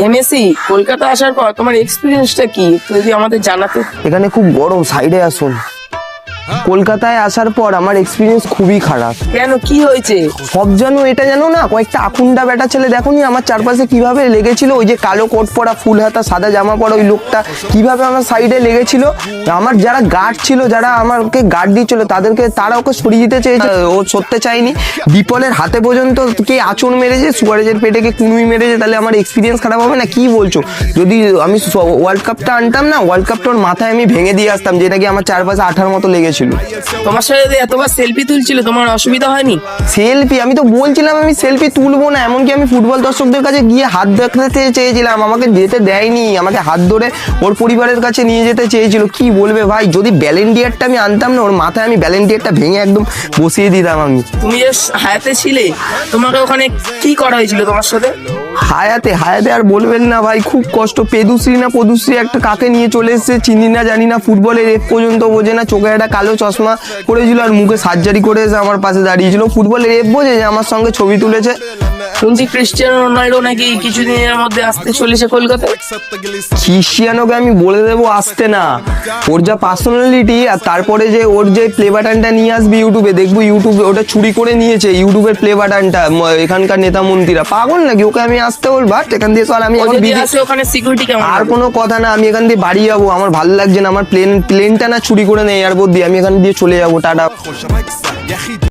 হেমেসি, কলকাতা আসার পর তোমার এক্সপিরিয়েন্সটা কি যদি আমাদের জানাতে। এখানে খুব গরম, সাইডে আসুন। কলকাতায় আসার পর আমার এক্সপিরিয়েন্স খুবই খারাপ। কেন, কি হয়েছে? সব জানো এটা জানো না, কয়েকটা আকুন্ডা বেটা ছেলে দেখো নি আমার চারপাশে কিভাবে লেগেছিল। ওই যে কালো কোট পরা, ফুল হাতা, সাদা জামা পরা ওই লোকটা কিভাবে আমার সাইডে লেগেছিল। আমার যারা গার্ড ছিল, যারা আমাকে গার্ড দিচ্ছিল, তারা ওকে সরিয়ে দিতে চেয়েছে, ও সরতে চায়নি। বিপলের হাতে পর্যন্ত কে আঁচড় মেরেছে, সুয়ারেজের পেটে কে কুনুই মেরেছে। তাহলে আমার এক্সপিরিয়েন্স খারাপ হবে না? কি বলছো? যদি আমি ওয়ার্ল্ড কাপটা আনতাম না, ওয়ার্ল্ড কাপটার মাথায় আমি ভেঙে দিয়ে আসতাম, যেটা কি আমার চারপাশে আঠার মতো লেগেছিল। তোমার সাথে যে এতবার সেলফি তুলছিল, তোমার অসুবিধা হয়নি? সেলফি আমি তো বলছিলাম আমি সেলফি তুলবো না, এমনকি আমি ফুটবল দর্শকদের কাছে গিয়ে হাত দেখাতে চেয়েছিলাম, আমাকে যেতে দেয়নি। আমাকে হাত ধরে ওর পরিবারের কাছে নিয়ে যেতে চেয়েছিল। কি বলবে ভাই, যদি ব্যালেন্ডিয়ারটা আমি আনতাম না, ওর মাথায় আমি ব্যালেন্ডিয়ারটা ভেঙে একদম বসিয়ে দিতাম। আমি তুমি যে হায়াতে ছিলে, তোমাকে ওখানে কি করা হয়েছিল তোমার সাথে? হায়াতে আর বলবেন না ভাই, খুব কষ্ট। পদুশ্রী একটা কাকে নিয়ে চলে এসেছে, চিনি না জানি না, ফুটবলের এক পর্যন্ত বোঝে না, চোখে একটা কালো চশমা করেছিল আর মুখে সার্জারি করে এসে আমার পাশে দাঁড়িয়েছিল। ফুটবলের এফ বোঝে যে আমার সঙ্গে ছবি তুলেছে। শুনছি ক্রিস্টিয়ানো রোনাল্ডো নাকি কিছুদিনের মধ্যে আসতে চলেছে কলকাতায়। ক্রিস্টিয়ানোকে আমি বলে দেবো আসতে না, ওর যা পার্সোনালিটি, আর তারপরে যে ওর যে প্লে বাটনটা নিয়ে আসবে ইউটিউবে, দেখবো ইউটিউবে ওটা চুরি করে নিয়েছে, ইউটিউবের প্লে বাটনটা এখানকার নেতা মন্ত্রীরা। পাগল নাকি? ওকে আমি আসতে বলবো এখান দিয়ে। চল, আমি ওখানে সিকিউরিটি কেমন? আর কোনো কথা না, আমি এখান দিয়ে বাড়ি যাবো, আমার ভালো লাগছে না। আমার প্লেনটা না চুরি করে নেই এয়ারপোর্ট দিয়ে, আমি এখান দিয়ে চলে যাবো। টাটা।